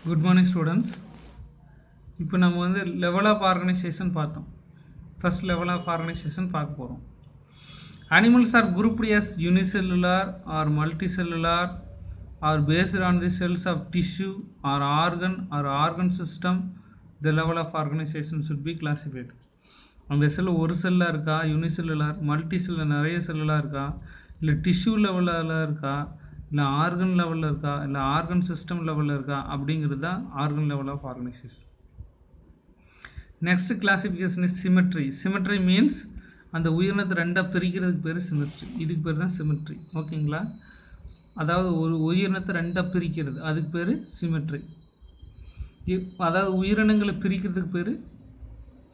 Good morning students. இப்போ நம்ம வந்து லெவல் ஆஃப் ஆர்கனைசேஷன் பார்த்தோம். ஃபர்ஸ்ட் லெவல் ஆஃப் ஆர்கனைசேஷன் பார்க்க போகிறோம். Animals are grouped as unicellular or multicellular or based on the cells of tissue or organ system. The level of organization should be classified. அந்த செல் ஒரு செல்லாக இருக்கா, unicellular, multi செல்லில் நிறைய செல்லுலாக இருக்கா, இல்லை டிஷ்யூ லெவலில் இருக்கா, இல்லை ஆர்கன் லெவலில் இருக்கா, இல்லை ஆர்கன் சிஸ்டம் லெவலில் இருக்கா அப்படிங்கிறது தான் organ level of organisation. Next classification is symmetry. Symmetry means அந்த உயிரினத்தை ரெண்டாக பிரிக்கிறதுக்கு பேர் சிமெட்ரி. இதுக்கு பேர் தான் சிமெட்ரி. ஓகேங்களா? அதாவது ஒரு உயிரினத்தை ரெண்டாக பிரிக்கிறது, அதுக்கு பேர் சிமெட்ரி. அதாவது உயிரினங்களை பிரிக்கிறதுக்கு பேர்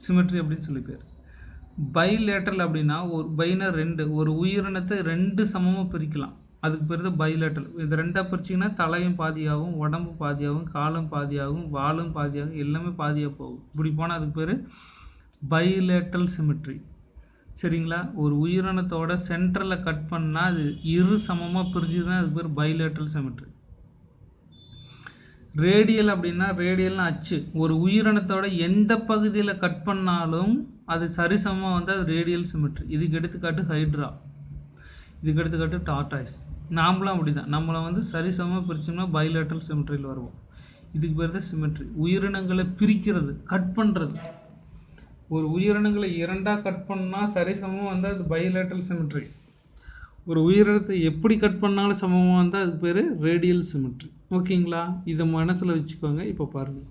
சிமெட்ரி அப்படின்னு சொல்லி பேர். பைலேட்ரல் அப்படின்னா ஒரு பைனா ரெண்டு, ஒரு உயிரினத்தை ரெண்டு சமமாக பிரிக்கலாம், அதுக்கு பேர் தான் பைலேட்ரல். இது ரெண்டாக பிரிச்சிங்கன்னா தலையும் பாதியாகும், உடம்பு பாதியாகும், காலும் பாதியாகும், வாலும் பாதியாகும், எல்லாமே பாதியாக போகும். இப்படி போனால் அதுக்கு பேர் பைலேட்ரல் சிமெட்ரி. சரிங்களா? ஒரு உயிரினத்தோட சென்டரில் கட் பண்ணால் அது இரு சமமாக பிரிஞ்சுதுன்னா அதுக்கு பேர் பைலேட்ரல் சிமெட்ரி. ரேடியல் அப்படின்னா, ரேடியல்னா அச்சு. ஒரு உயிரினத்தோட எந்த பகுதியில் கட் பண்ணாலும் அது சரிசமமாக வந்து அது ரேடியல் சிமெட்ரி. இதுக்கு எடுத்துக்காட்டு ஹைட்ரா, இதுக்கு எடுத்துக்காட்டு டார்டாய்ஸ். நாமளும் அப்படி தான், நம்மளை வந்து சரிசமமாக பிரிச்சோம்னா பைலேட்ரல் சிமெட்ரியில் வருவோம். இதுக்கு பேர் தான் சிமெட்ரி. உயிரினங்களை பிரிக்கிறது, கட் பண்ணுறது. ஒரு உயிரினங்களை இரண்டாக கட் பண்ணால் சரிசமமாக வந்தால் அது பைலேட்ரல் சிமெட்ரி. ஒரு உயிரினத்தை எப்படி கட் பண்ணாலும் சமமாக வந்தால் அதுக்கு பேர் ரேடியல் சிமெட்ரி. ஓகேங்களா? இதை மனசில் வச்சுக்கோங்க. இப்போ பாருங்கள்,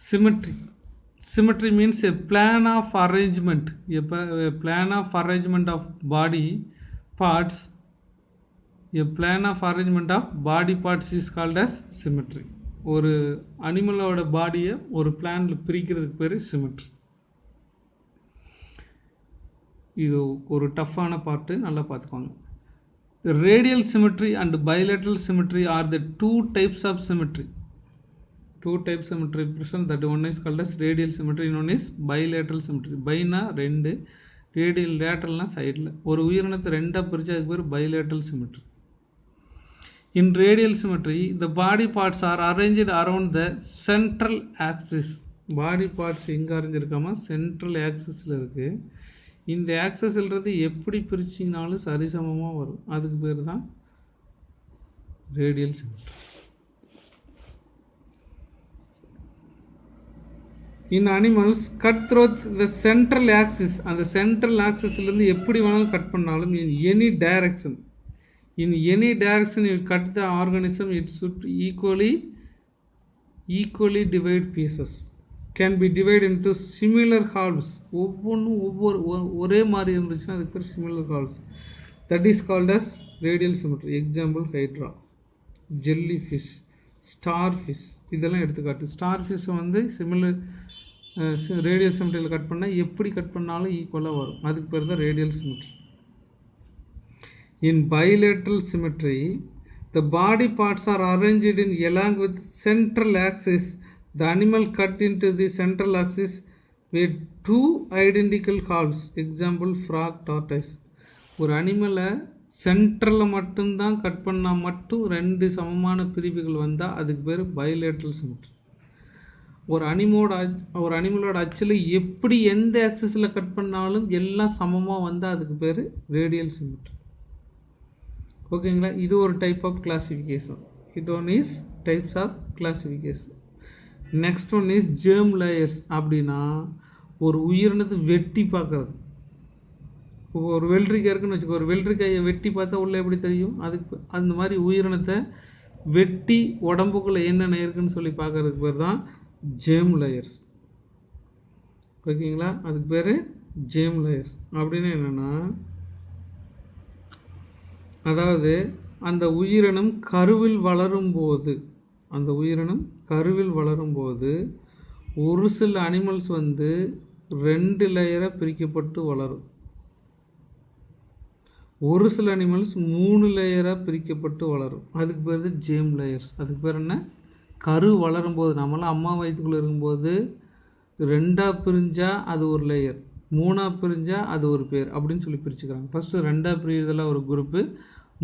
symmetry. Symmetry means a plan of arrangement, a plan of arrangement of body parts. A plan of arrangement of body parts is called as symmetry. ஒரு அனிமலோட பாடியை ஒரு பிளானில் பிரிக்கிறதுக்கு பேர் சிமெட்ரி. இது ஒரு டஃப்பான பார்ட்டு, நல்லா பார்த்துக்கோங்க. Radial symmetry and bilateral symmetry are the two types of symmetry. Two types symmetry present, that one is called as radial symmetry, one is bilateral symmetry. பைனா ரெண்டு, ரேடியல் லேட்டரல்னா சைடில். ஒரு உயிரினத்தை ரெண்டாக பிரித்து அதுக்கு பேர் bilateral symmetry. In radial symmetry, the body parts are arranged around the central axis. Body parts எங்கே அரேஞ்சிருக்காமல் central ஆக்சிஸில் இருக்குது. இந்த ஆக்சஸ்ன்றது எப்படி பிரிச்சிங்கனாலும் சரிசமமாக வரும், அதுக்கு பேர் தான் radial symmetry. In animals, cut through the central axis. அந்த central axisலேருந்து எப்படி வேணாலும் கட் பண்ணாலும் in any direction. In any direction you cut the organism, it should equally divide pieces. Can be divided into similar halves. ஒவ்வொன்றும் ஒரே மாதிரி இருந்துச்சுன்னா அதுக்கு பேர் similar halves. That is called as radial symmetry. Example, hydra, jellyfish, starfish. இதெல்லாம் எடுத்துக்காட்டு. starfish வந்து similar radial சிமெட்ரியில் cut பண்ணால் எப்படி கட் பண்ணாலும் ஈக்குவலாக வரும், அதுக்கு பேர் தான் radial symmetry. In bilateral symmetry, the body parts are arranged in along with central axis. The animal cut into the central axis with two identical halves. Example, frog, tortoise. ஒரு அனிமலை சென்ட்ரலில் மட்டும்தான் கட் பண்ணால் மட்டும் ரெண்டு சமமான பிரிவுகள் வந்தால் அதுக்கு பேர் பைலேட்ரல் சிமெட்ரி. ஒரு அனிமலோட அச்சில் எப்படி எந்த ஆக்சிஸில் கட் பண்ணாலும் எல்லாம் சமமாக வந்தால் அதுக்கு பேர் ரேடியல் சிமெட்ரி. ஓகேங்களா? இது ஒரு டைப் ஆஃப் கிளாசிஃபிகேஷன். இது one is types of classification. Next one is germ layers. அப்படின்னா ஒரு உயிரினத்தை வெட்டி பார்க்குறது. ஒரு வெள்ளரிக்காய் இருக்குன்னு வச்சுக்கோ, ஒரு வெள்ளரிக்காயை வெட்டி பார்த்தா உள்ளே எப்படி தெரியும், அதுக்கு அந்த மாதிரி உயிரினத்தை வெட்டி உடம்புக்குள்ளே என்னென்ன இருக்குன்னு சொல்லி பார்க்கறதுக்கு பேர் தான் ஜேர்ம் லேயர்ஸ். ஓகேங்களா? அதுக்கு பேர் ஜேர்ம் லேயர்ஸ். அப்படின்னு என்னென்னா, அதாவது அந்த உயிரினம் கருவில் வளரும்போது ஒரு சில அனிமல்ஸ் வந்து ரெண்டு லேயராக பிரிக்கப்பட்டு வளரும், ஒரு சில அனிமல்ஸ் 3 லேயராக பிரிக்கப்பட்டு வளரும். அதுக்கு பேர் ஜேர்ம் லேயர்ஸ். அதுக்கு பேர் என்ன? கரு வளரும்போது, நம்மளாம் அம்மா வயிற்றுக்குள்ளே இருக்கும்போது ரெண்டாக பிரிஞ்சால் அது ஒரு லேயர், 3ஆக பிரிஞ்சால் அது ஒரு பேர் அப்படின்னு சொல்லி பிரிச்சுக்கிறாங்க. ஃபஸ்ட்டு ரெண்டாக பிரிகிறதுல ஒரு குரூப்பு,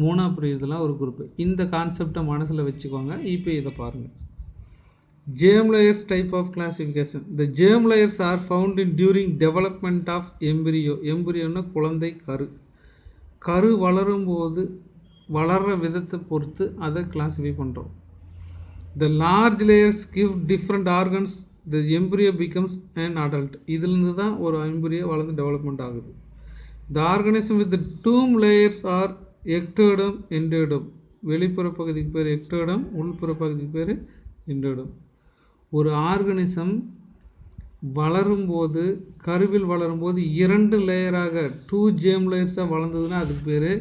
மூணாக பிரியுறதுலாம் ஒரு குரூப்பு. இந்த கான்செப்டை மனசில் வச்சுக்கோங்க. இப்போ இதை பாருங்கள். germ layers type of classification. The germ layers are found in during development of embryo. எம்பிரியோன்னா குழந்தை கரு வளரும்போது வளர்கிற விதத்தை பொறுத்து அதை கிளாஸிஃபை பண்ணுறோம். The large layers give different organs. The embryo becomes an adult. இதிலிருந்து தான் ஒரு embryo வளர்ந்து டெவலப்மெண்ட் ஆகுது. The organism with the tomb layers are ectoderm, endoderm. வெளிப்புற பகுதிக்கு பேர் ectoderm, உள்புற பகுதிக்கு பேர் endoderm. ஒரு ஆர்கனிசம் வளரும்போது கருவில் வளரும்போது 2 லேயராக 2 germ layerஸாக வளர்ந்ததுன்னா அதுக்கு பேர்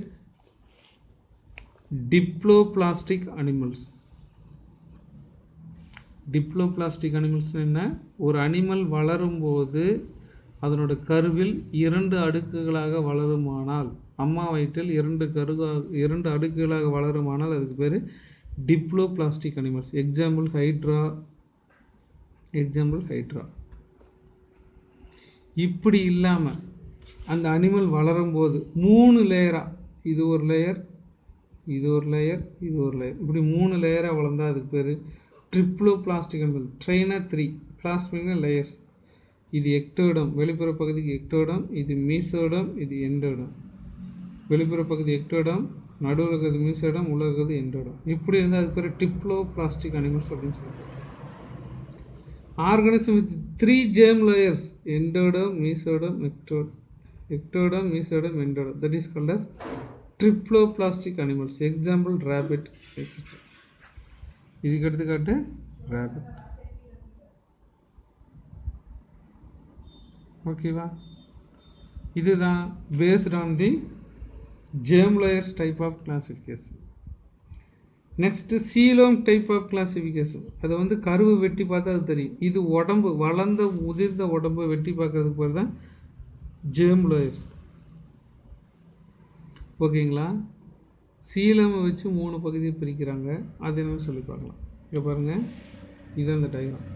டிப்ளோபிளாஸ்டிக் அனிமல்ஸ். டிப்ளோபிளாஸ்டிக் அனிமல்ஸ் என்ன? ஒரு அனிமல் வளரும்போது அதனோட கருவில் 2 அடுக்குகளாக வளருமானால், அம்மா வயிற்றில் 2 அடுக்குகளாக வளருமானால் அதுக்கு பேர் டிப்ளோபிளாஸ்டிக் அனிமல்ஸ். Example hydra. இப்படி இல்லாமல் அந்த அனிமல் வளரும்போது 3 லேயராக, இது ஒரு லேயர், இது ஒரு லேயர், இது ஒரு லேயர், இப்படி 3 லேயராக வளர்ந்தால் அதுக்கு பேர் ட்ரிப்ளோபிளாஸ்டிக் அனிமல். ட்ரெயினாக 3 plastic layers. இது எக்டோடம், வெளிப்புற பகுதிக்கு எக்டோடம், இது மீசோடம், இது எண்டோடம். வெளிப்புற பகுதி எக்டோடம், நடுவில் இருக்கிறது மீசோடம், உள்ள இருக்கிறது எண்டோடம். இப்படி இருந்தால் அதுக்கு பேர் டிப்ளோபிளாஸ்டிக் அனிமல்ஸ் அப்படின்னு சொல்லுவாங்க. Organism with 3 germ layers, endoderm, mesoderm, ectoderm, mesoderm, endoderm, that is called as triploplastic animals. Example rabbit, etc. இதுக்கு எடுத்துக்காட்டு rabbit. ஓகேவா? இதுதான் based on the germ layers type of classification. Next coelom type of classification. அதை வந்து கருவை வெட்டி பார்த்தா அது தெரியும். இது உடம்பு வளர்ந்த முதிர்ந்த உடம்பை வெட்டி பார்க்கறதுக்கு பேர் தான் germ layers. ஓகேங்களா? சீலமை வச்சு 3 பகுதியை பிரிக்கிறாங்க. அது என்னன்னு சொல்லி பார்க்கலாம். இங்கே பாருங்கள், இது அந்த டயக்ராம்.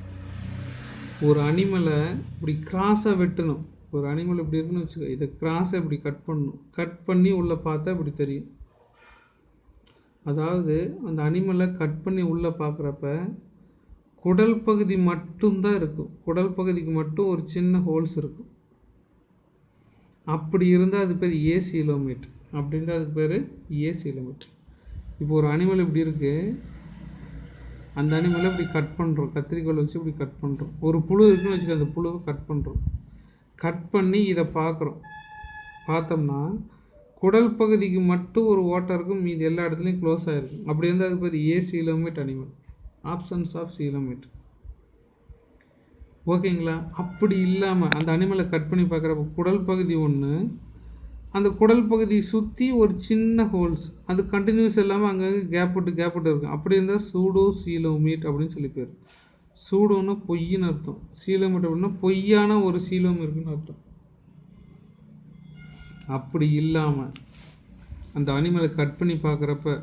ஒரு அனிமலை இப்படி கிராஸாக வெட்டணும். ஒரு அனிமல் இப்படி இருக்குன்னு வச்சுக்கோ, இதை கிராஸை இப்படி கட் பண்ணணும். கட் பண்ணி உள்ளே பார்த்தா இப்படி தெரியும். அதாவது அந்த அனிமலை கட் பண்ணி உள்ளே பார்க்குறப்ப குடல் பகுதி மட்டும்தான் இருக்கும். குடல் பகுதிக்கு மட்டும் ஒரு சின்ன ஹோல்ஸ் இருக்கும். அப்படி இருந்தால் அது பேர் ஏசீலோமேட். அப்படி இருந்தால் அதுக்கு பேர் ஏசீலோமேட். இப்போ ஒரு அனிமல் இப்படி இருக்குது, அந்த அனிமலை இப்படி கட் பண்ணுறோம். கத்திரிக்கோல் வச்சு இப்படி கட் பண்ணுறோம். ஒரு புழு இருக்குன்னு வச்சுக்க, அந்த புழுவை கட் பண்ணுறோம். கட் பண்ணி இதை பார்க்குறோம். பார்த்தோம்னா குடல் பகுதிக்கு மட்டும் ஒரு ஓட்டை இருக்கும், மீது எல்லா இடத்துலையும் க்ளோஸ் ஆகிருக்கும். அப்படி இருந்தால் அதுக்கு பேர் acoelomate animal. Options of coelomate. ஓகேங்களா? அப்படி இல்லாமல் அந்த அனிமலை கட் பண்ணி பார்க்குறப்ப குடல் பகுதி ஒன்று, அந்த குடல் பகுதியை சுற்றி ஒரு சின்ன ஹோல்ஸ், அது கண்டினியூஸ் இல்லாமல் அங்கே கேப் விட்டு இருக்கும். அப்படி இருந்தால் சூடோ சீலோமேட் அப்படின்னு சொல்லி பேர். சூடோன்னா பொய்ன்னு அர்த்தம். சீலோமேட் அப்படின்னா பொய்யான ஒரு சீலோம் இருக்குன்னு அர்த்தம். அப்படி இல்லாமல் அந்த அனிமலை கட் பண்ணி பார்க்குறப்ப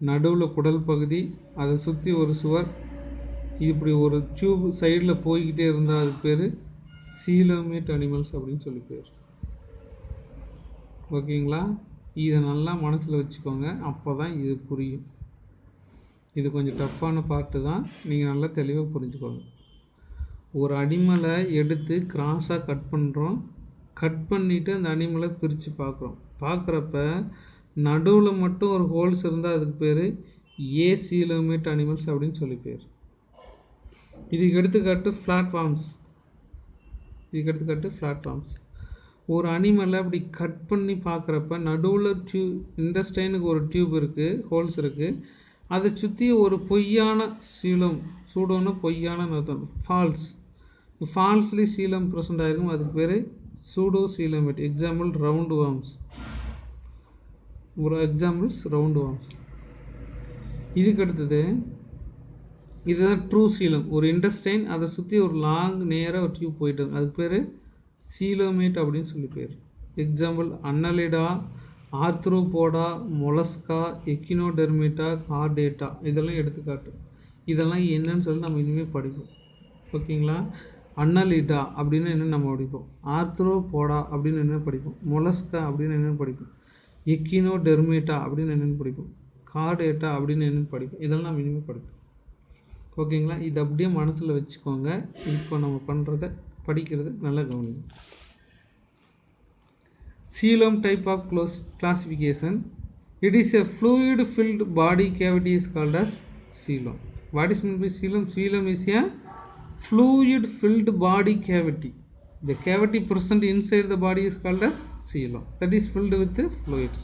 நடுவில் குடல் பகுதி, அதை சுற்றி ஒரு சுவர், இப்படி ஒரு டியூப் சைடில் போய்கிட்டே இருந்தால் அதுக்கு பேர் சீலோமேட் அனிமல்ஸ் அப்படின்னு சொல்லி பேர். ஓகேங்களா? இதை நல்லா மனசில் வச்சுக்கோங்க. அப்போ தான் இது புரியும். இது கொஞ்சம் டஃப்பான பார்ட்டு தான், நீங்கள் நல்லா தெளிவாக புரிஞ்சுக்கோங்க. ஒரு அனிமலை எடுத்து கிராஸாக கட் பண்ணுறோம். கட் பண்ணிவிட்டு அந்த அனிமலை பிரித்து பார்க்குறப்ப நடுவில் மட்டும் ஒரு ஹோல்ஸ் இருந்தால் அதுக்கு பேர் ஏசீலோமேட் அனிமல்ஸ் அப்படின்னு சொல்லி பேர். இதுக்கு எடுத்துக்காட்டு ஃப்ளாட்ஃபார்ம்ஸ். ஒரு அனிமலை அப்படி கட் பண்ணி பார்க்குறப்ப நடுவில் இன்டெஸ்டைனுக்கு ஒரு டியூப் இருக்குது, ஹோல்ஸ் இருக்குது. அதை சுற்றி ஒரு பொய்யான சீலம், சூடோன்னு பொய்யான அர்த்தம், ஃபால்ஸ்லி சீலம் ப்ரெசென்ட் ஆகிருக்கும். அதுக்கு பேர் pseudo coelomate. Examples round worms. இதுக்கு அடுத்தது இதுதான் ட்ரூ சீலம். ஒரு இன்டெஸ்டைன், அதை சுற்றி ஒரு நேராக ஒரு டியூப் போயிட்டு இருக்கு. அதுக்கு பேர் சீலோமேட் அப்படின்னு சொல்லி பேர். Example Annelida, Arthropoda, Mollusca, Echinodermata, Chordata, இதெல்லாம் எடுத்துக்காட்டு. இதெல்லாம் என்னன்னு சொல்லி நம்ம இனிமேல் படிப்போம். ஓகேங்களா? அன்னலிடா அப்படின்னு என்ன நம்ம படிப்போம், ஆர்த்ரோபோடா அப்படின்னு என்ன படிப்போம், மொலஸ்கா அப்படின்னு என்ன படிப்போம். எக்கினோடெர்மேட்டா அப்படின்னு என்னென்னு படிப்போம், கார்டேட்டா அப்படின்னு என்னென்னு படிப்போம். இதெல்லாம் நம்ம இனிமேல் படிப்போம். ஓகேங்களா? இது அப்படியே மனசில் வச்சுக்கோங்க. இப்போ நம்ம பண்ணுறத படிக்கிறது நல்லா கவனிங்க. Coelom type of classification. It is a fluid filled body cavity is called as coelom. What is meant by coelom? Coelom is a fluid filled body cavity. The cavity present inside the body is called as coelom. That is filled with the fluids.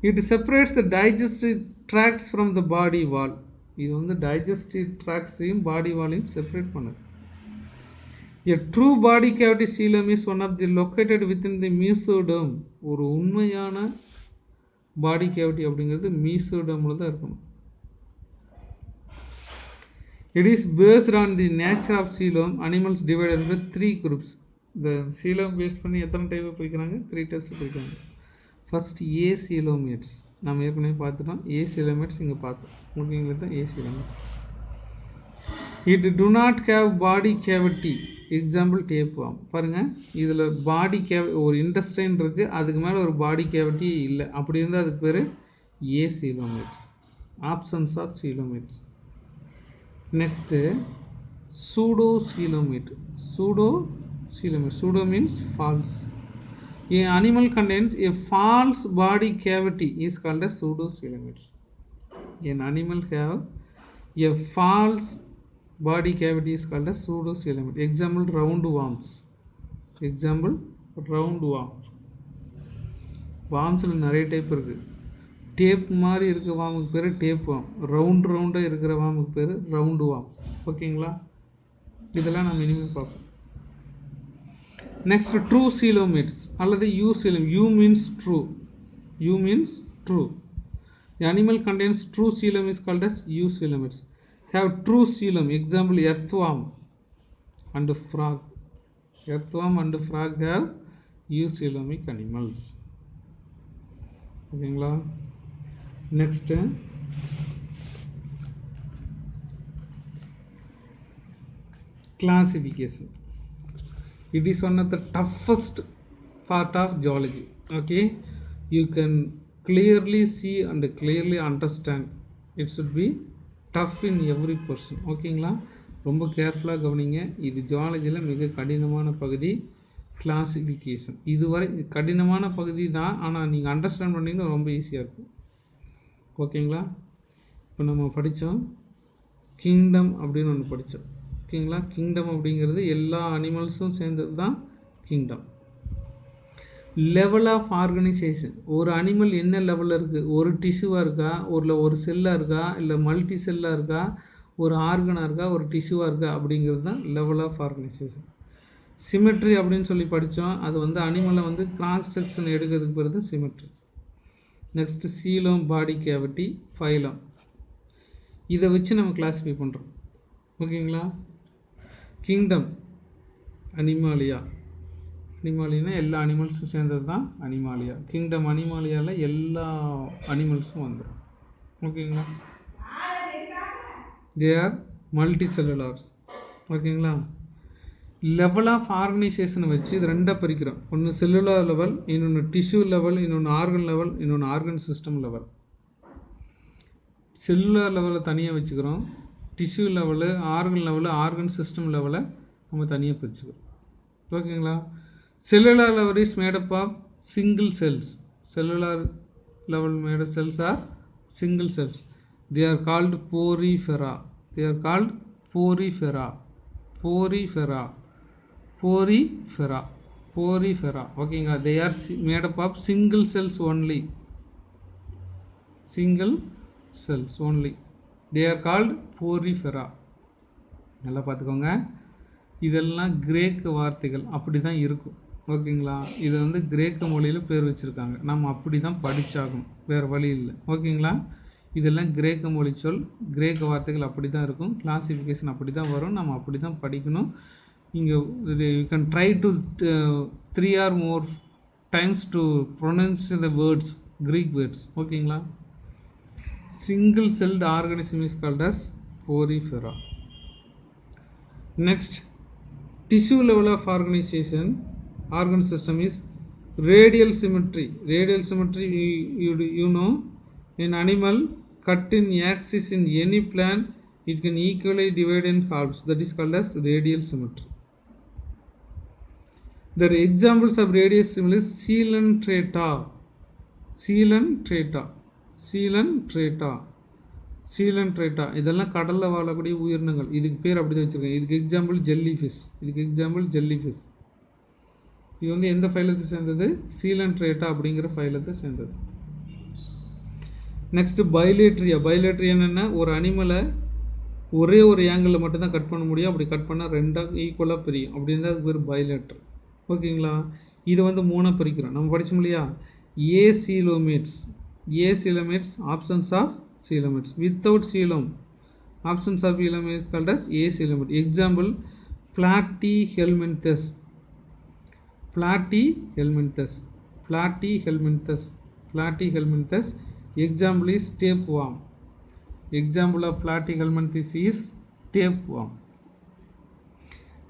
It separates the digestive tracts from the body wall. இது வந்து digestive tracts-ஐயும் body wall-ஐயும் separate பண்ணுது. A true body cavity coelom is one of the located within the mesoderm. ஒரு உண்மையான பாடி cavity அப்படிங்கிறது மீசோடர்மில் தான் இருக்கணும். It is based on the nature of coelom. Animals divided into 3 groups. The coelom base பண்ணி எத்தனை type பிரிக்கிறாங்க? 3 types பிரிக்கிறாங்க. First ஏ coelomates. நம்ம ஏற்கனவே பார்த்துட்டோம். ஏ coelomates இங்கே பார்த்தோம். ஓகேங்களா? தான் a coelomates. It do not have body cavity. Example tapeworm பாருங்கள். இதில் பாடி கேவிட்டி ஒரு இன்டெஸ்டைன் இருக்குது, அதுக்கு மேலே ஒரு பாடி கேவிட்டி இல்லை. அப்படி இருந்தால் அதுக்கு பேர் a coelomates. Options of coelomates. Next pseudo coelomate. Pseudo means false. A animal contains a false body cavity is called as pseudo coelomates. An animal have a false body cavity is called as pseudo coelomate. Example roundworms. வார்ம்ஸில் நிறைய type இருக்குது. Tape மாதிரி இருக்க வார்முக்கு பேர் tape warm. ரவுண்டாக இருக்கிற வார்முக்கு பேர் round worms. ஓகேங்களா? இதெல்லாம் நம்ம இனிமேல் பார்ப்போம். நெக்ஸ்ட் ட்ரூ coelomates அல்லது you coelom. You means true. The animal contains true coelom is called as you coelomates. Have true coelom. Example earthworm and frog. Earthworm and frog have eucoelomic animals. ஓகேங்களா? Next classification. It is one of the toughest part of geology. Okay, you can clearly see and clearly understand. It should be tough in every person. ஓகேங்களா? ரொம்ப கேர்ஃபுல்லாக கவனிங்க. இது ஜுவாலஜியில் மிக கடினமான பகுதி classification. இதுவரை கடினமான பகுதி தான், ஆனால் நீங்கள் அண்டர்ஸ்டாண்ட் பண்ணிங்கன்னா ரொம்ப ஈஸியாக இருக்கும். ஓகேங்களா? இப்போ நம்ம படித்தோம் கிங்டம் அப்படின்னு ஒன்று படித்தோம். ஓகேங்களா? கிங்டம் அப்படிங்கிறது எல்லா அனிமல்ஸும் சேர்ந்தது தான் கிங்டம். Level of organisation. ஒரு அனிமல் என்ன லெவலில் இருக்குது? ஒரு டிஷ்யூவாக இருக்கா, ஒரு செல்லாக இருக்கா, இல்லை மல்டி செல்லாக இருக்கா, ஒரு ஆர்கனாக இருக்கா, ஒரு டிஷ்யூவாக இருக்கா அப்படிங்கிறது தான் லெவல் ஆஃப் ஆர்கனைசேஷன். சிமெட்ரி அப்படின்னு சொல்லி படித்தோம். அது வந்து அனிமலை வந்து கிராஸ் செக்ஷன் எடுக்கிறதுக்கு பேர் தான் சிமெட்ரி. நெக்ஸ்ட்டு சீலம், பாடி கேவிட்டி, ஃபைலம். இதை வச்சு நம்ம கிளாஸிஃபை பண்ணுறோம். ஓகேங்களா? Kingdom Animalia. அனிமாலினா எல்லா அனிமல்ஸும் சேர்ந்தது தான் அனிமாலியா. கிங்டம் அனிமாலியாவில் எல்லா அனிமல்ஸும் வந்துடும். ஓகேங்களா? They are multi cellulars. ஓகேங்களா? லெவல் ஆஃப் ஆர்கனைசேஷனை வச்சு இது ரெண்டாக பிரிக்கிறோம். ஒன்று செல்லுலார் லெவல், இன்னொன்று டிஷ்யூ லெவல், இன்னொன்று ஆர்கன் லெவல், இன்னொன்று ஆர்கன் சிஸ்டம் லெவல். செல்லுலார் லெவலை தனியாக வச்சுக்கிறோம். Tissue level, organ level, organ system லெவலை நம்ம தனியாக பிரிச்சுக்கிறோம். ஓகேங்களா? Cellular level is made up of single cells. Cellular level made of cells are single cells. They are called porifera. Okay, they are made up of single cells only. They are called porifera. நல்லா பார்த்துக்கோங்க. இதெல்லாம் கிரேக்க வார்த்தைகள் அப்படி தான் இருக்கும். ஓகேங்களா? இதை வந்து கிரேக்க மொழியில் பேர் வச்சுருக்காங்க. நம்ம அப்படி தான் படித்தாகணும், வேறு வழி இல்லை. ஓகேங்களா? இதெல்லாம் கிரேக்க மொழி சொல், கிரேக்க வார்த்தைகள் அப்படி தான் இருக்கும். கிளாசிஃபிகேஷன் அப்படி தான் வரும், நம்ம அப்படி தான் படிக்கணும். இங்கே you can try to 3 or more times to pronounce the words, Greek words. ஓகேங்களா? Single celled organism is called as porifera. Next, tissue level of organization, organ system is Radial symmetry. Radial symmetry, you know, an animal cut in axis in any plane, it can equally divide in halves. That is called as radial symmetry. The examples of radial symmetry is Coelenterata, Coelenterata, Coelenterata, Coelenterata. இதெல்லாம் கடல்ல வாழக்கூடிய உயிரினங்கள். இதுக்கு பேர் அப்படி தான் வச்சிருக்காங்க. இதுக்கு எக்ஸாம்பிள் ஜெல்லிஃபிஷ். இதுக்கு எக்ஸாம்பிள் ஜெல்லிஃபிஷ். இது வந்து எந்த ஃபைலத்தை சேர்ந்தது? Coelenterata அப்படிங்கிற ஃபைலத்தை சேர்ந்தது. நெக்ஸ்ட் பைலேட்ரியா. பைலேட்ரியா என்னென்னா ஒரு அனிமலை ஒரே ஒரு ஆங்கிளில் மட்டும்தான் கட் பண்ண முடியும். அப்படி கட் பண்ணால் ரெண்டாக ஈக்குவலாக பிரியும். அப்படின்னு தான் பேர் பைலேட்ரு. ஓகேங்களா? இதை வந்து மூணாக பிரிக்கிறோம். நம்ம படித்தோம் இல்லையா? A coelomates. A coelomates, options of coelomates. Without coelom, options of coelomates called as a coelomate. Example Platyhelminthes, Platyhelminthes, Platyhelminthes, Platyhelminthes. Example is tapeworm. Example of Platyhelminthes is tapeworm.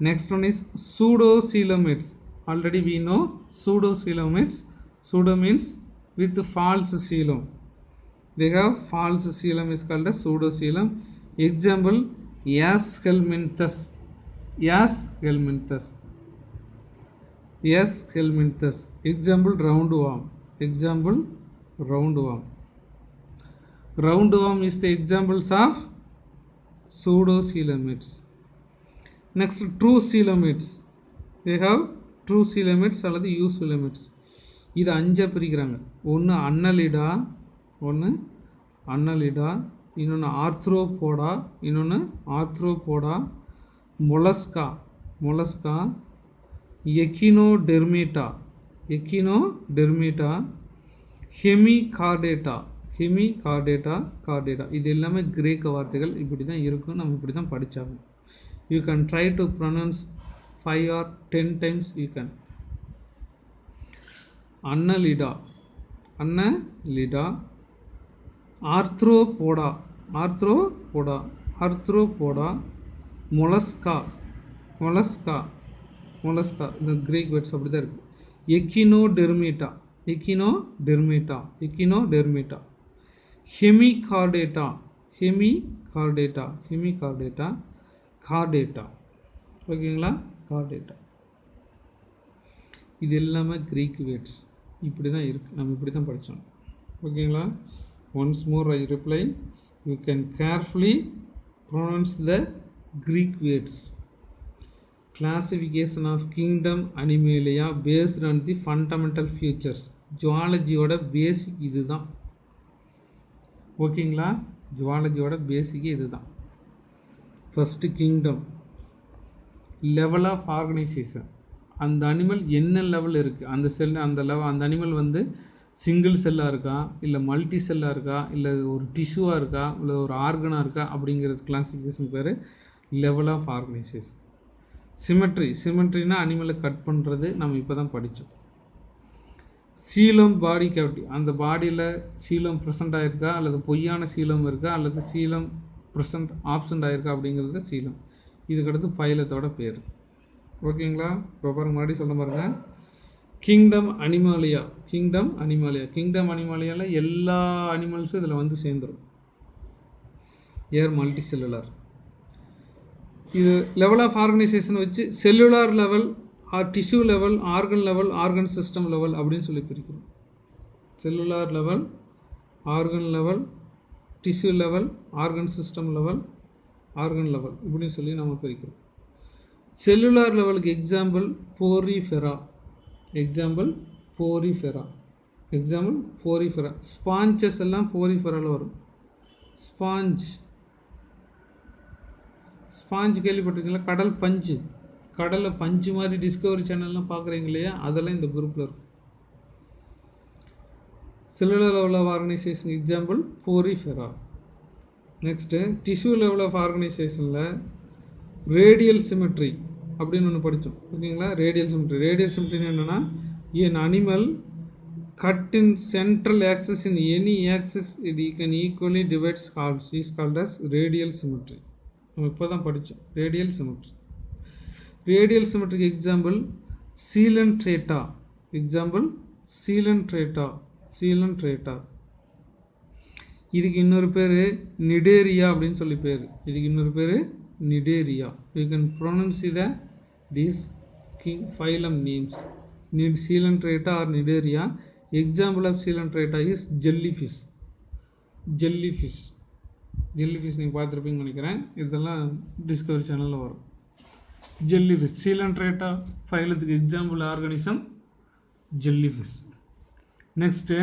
Next one is pseudocoelomates. Already we know pseudocoelomates. Pseudo means with false coelom. They have false coelom is called as pseudocoelom. Example Aschelminthes. Aschelminthes. Aschelminthes. Example roundworm. Example roundworm. Roundworm is the examples of pseudocoelomates. Next, true coelomates. They have true coelomates அல்லது eucoelomates. இது அஞ்சா பிரிக்கிறாங்க. ஒன்று அன்னலிடா, ஒன்று அன்னலிடா, இன்னொன்று Arthropoda, இன்னொன்று Arthropoda, Mollusca, Mollusca, Echinodermata, Echinodermata, Hemichordata, Hemichordata, Chordata. இது எல்லாமே கிரேக்க வார்த்தைகள். இப்படி தான் இருக்கும். நம்ம இப்படி தான் படித்தாகும். You can try to pronounce 5 or 10 times you can. Annelida, Annelida, Arthropoda, Arthropoda, Arthropoda, Mollusca, Mollusca, Mollusca. The Greek words அப்படி தான் இருக்கு. Echinodermata, Echinodermata, Echinodermata, Hemichordata, Hemichordata, Hemichordata, Chordata. ஓகேங்களா? கார்டேட்டா. இது எல்லாமே க்ரீக் வேர்ட்ஸ். இப்படி தான் இருக்குது. நம்ம இப்படி தான் படித்தோம். ஓகேங்களா? Once more I reply, you can carefully pronounce the Greek words. Classification of kingdom Animalia based on the fundamental futures. ஜுவாலஜியோட பேசிக் இது தான். ஓகேங்களா? ஜுவாலஜியோட பேசிக் இது தான். First kingdom, level of organisation. அந்த அனிமல் என்ன லெவல் இருக்குது, அந்த செல், அந்த லெவல், அந்த அனிமல் வந்து சிங்கிள் செல்லாக இருக்கா, இல்லை மல்டி செல்லாக இருக்கா, இல்லை ஒரு டிஷ்யூவாக இருக்கா, இல்லை ஒரு ஆர்கனாக இருக்கா, அப்படிங்கிறது கிளாசிஃபிகேஷன் பேர் லெவல் ஆஃப் ஆர்கனைசேஷன். சிமெட்ரி, சிமெட்ரினா அனிமலை கட் பண்ணுறது. நம்ம இப்போ தான் படித்தோம். Coelom, body cavity. அந்த பாடியில் சீலம் ப்ரெசண்ட் ஆகிருக்கா, அல்லது பொய்யான சீலம் இருக்கா, அல்லது சீலம் ப்ரெசண்ட் ஆப்சண்ட் ஆகிருக்கா அப்படிங்கிறது சீலம். இதுக்கடுத்து பைலத்தோட பேர். ஓகேங்களா? இப்போ பாருங்க, மறுபடியும் சொல்ல பாருங்க. Kingdom Animalia, kingdom Animalia. Kingdom அனிமாலியாவில் எல்லா அனிமல்ஸும் இதில் வந்து சேர்ந்துடும். Are multi cellular. இது லெவல் ஆஃப் ஆர்கனைசேஷன் வச்சு cellular level, tissue level, organ level, organ system level அப்படின்னு சொல்லி பிரிக்கிறோம். Cellular level, organ level, tissue level, organ system level, organ level இப்படின்னு சொல்லி நம்ம பிரிக்கிறோம். செல்லுலார் லெவலுக்கு example Porifera. Example Porifera. Example Porifera. Sponges எல்லாம் போரிஃபெராவில் வரும். ஸ்பாஞ்ச், ஸ்பாஞ்ச் கேள்விப்பட்டிருக்கீங்களா? கடல் பஞ்சு. கடலில் பஞ்சு மாதிரி டிஸ்கவரி சேனல்லாம் பார்க்குறீங்க இல்லையா? அதெல்லாம் இந்த குரூப்பில் இருக்கும். Cellular level of organisation example Porifera. Next tissue level of ஆர்கனைசேஷனில் ரேடியல் சிமெட்ரி அப்படின்னு ஒன்று படித்தோம். ஓகேங்களா? Radial symmetry. ரேடியல் சிமெட்ரின்னு என்னென்னா, an animal cut in central axis in any axis it can equally divides halves is called as radial symmetry. நம்ம இப்போ தான் படித்தோம் ரேடியல் சிமெட்ரி. ரேடியல் சிமெட்ரிக்கு example Coelenterata, example Coelenterata. Coelenterata இதுக்கு இன்னொரு பேர் நிடேரியா அப்படின்னு சொல்லி பேர். இதுக்கு இன்னொரு பேர் Cnidaria. You can pronounce these phylum names. Coelenterata or Nidaria. Example of Coelenterata is jellyfish. Jellyfish நீங்கள் பார்த்துருப்பீங்கன்னு நினைக்கிறேன். இதெல்லாம் டிஸ்கவரி சேனலில் வரும். ஜெல்லிஃபிஷ் Coelenterata ஃபைலத்துக்கு example organism jellyfish. Next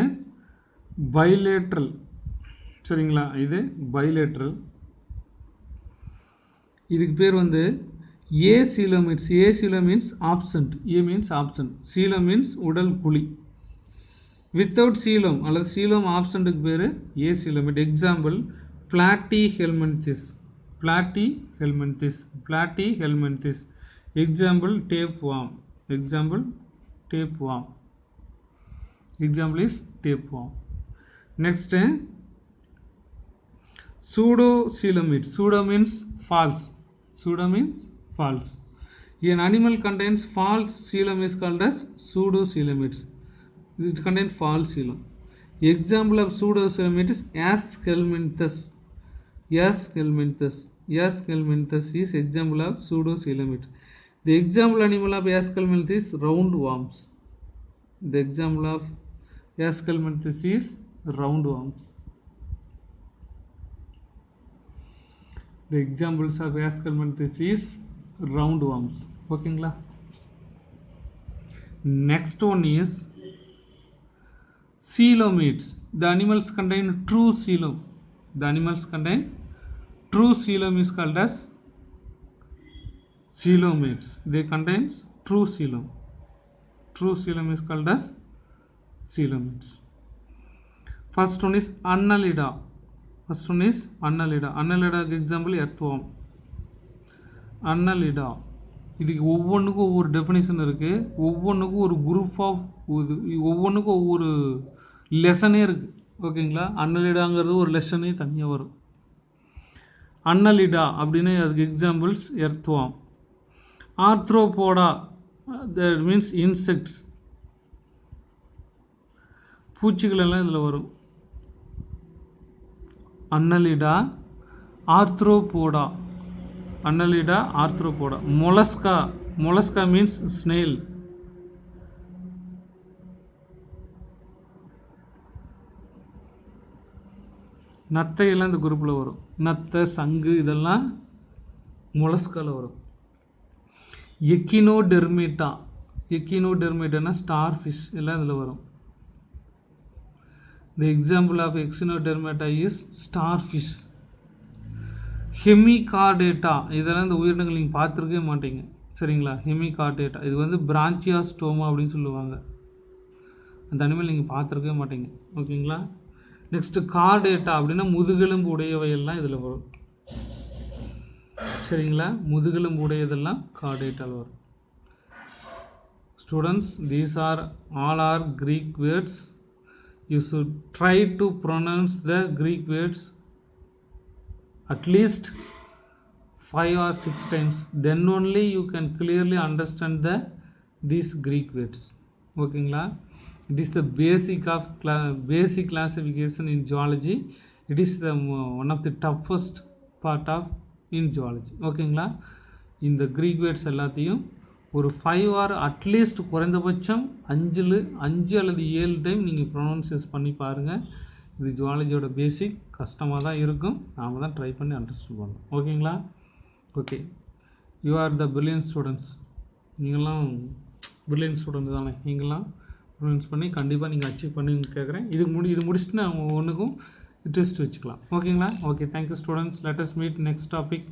bilateral. சரிங்களா, இது பைலேட்ரல். இதுக்கு பேர் வந்து a coelomids. A coelo means absent. A means absent. Coelo means உடல் குழி. வித்தவுட் சீலம் அல்லது சீலம் ஆப்சண்ட்டுக்கு பேர் a coelomid. Example Platyhelminthes. Platyhelminthes. Platyhelminthes. Example tapeworm. Example tapeworm. Example is tapeworm. Next pseudocoelomids. Pseudo means false. Pseudo means false. An animal contains false coelom is called as pseudocoelomids. It contains false coelom. Example of pseudocoelomid is Aschelminthus. Aschelminthus. Aschelminthus is example of pseudocoelomid. The example animal of Aschelminthus is roundworms. The example of Aschelminthus is roundworms. The examples of Aschelminthus is roundworms. ஓகேங்களா. Next one is coelomids. The animals contain true coelom. The animals contain true coelom is called as coelomids. They contains true coelom. True coelom is called as coelomids. First one is Annelida. First one is Annelida. Annelida example earthworm. Annelida இதுக்கு ஒவ்வொன்றுக்கும் ஒவ்வொரு definition இருக்குது. ஒவ்வொன்றுக்கும் ஒரு group of ஒவ்வொன்றுக்கும் ஒவ்வொரு லெசனே இருக்குது. ஓகேங்களா. அன்னலிடாங்கிறது ஒரு லெசனே தனியாக வரும். அன்னலிடா அப்படின்னு அதுக்கு examples earthworm. Arthropoda that means insects. பூச்சிகள் எல்லாம் இதில் வரும். அன்னலிடா, Arthropoda. Annelida, arthropoda. Mollusca. Mollusca means snail. நத்தை எல்லாம் இந்த குரூப்பில் வரும். நத்தை, சங்கு இதெல்லாம் மொலஸ்காவில் வரும். எக்கினோடெர்மேட்டா. எக்கினோடெர்மேட்டானா ஸ்டார் ஃபிஷ் எல்லாம் இதில் வரும். The example of Echinodermata is starfish. Hemichordata இதெல்லாம் இந்த உயிரினங்கள் நீங்கள் பார்த்துருக்கவே மாட்டீங்க. சரிங்களா. ஹெமிகார்டேட்டா இது வந்து பிரான்ச்சியாஸ்டோமா அப்படின்னு சொல்லுவாங்க. அந்த அனிமல் நீங்கள் பார்த்துருக்கவே மாட்டீங்க. ஓகேங்களா. நெக்ஸ்ட்டு கார்டேட்டா அப்படின்னா முதுகெலும்பு உடையவையெல்லாம் இதில் வரும். சரிங்களா. முதுகெலும்பு உடையதெல்லாம் கார்டேட்டாவில் வரும். Students, these are all are Greek words. You should try to pronounce the Greek words at least 5 or 6 times. Then only you can clearly understand these Greek words. ஓகேங்களா. It is the basic classification in zoology. It is the one of the toughest part of in zoology. ஓகேங்களா. இந்த Greek words எல்லாத்தையும் ஒரு 5 or at least குறைந்தபட்சம் 5 அல்லது 7 time நீங்கள் ப்ரொனவுன்சியேஸ் பண்ணி பாருங்கள். இது ஜுவாலஜியோட பேசிக். கஷ்டமாக தான் இருக்கும். நாம் தான் ட்ரை பண்ணி அண்டர்ஸ்டாண்ட் பண்ணணும். ஓகேங்களா. Okay, you are the brilliant students. நீங்களாம் பிரில்லியன்ட் ஸ்டூடெண்ட் தானே. நீங்களாம் ப்ரொனவுன்ஸ் பண்ணி கண்டிப்பாக நீங்கள் அச்சீவ் பண்ணி கேட்குறேன். இது முடிச்சுட்டு நான் ஒன்றுக்கும் டெஸ்ட் வச்சுக்கலாம். ஓகேங்களா. Okay, thank you students. Let us meet next topic.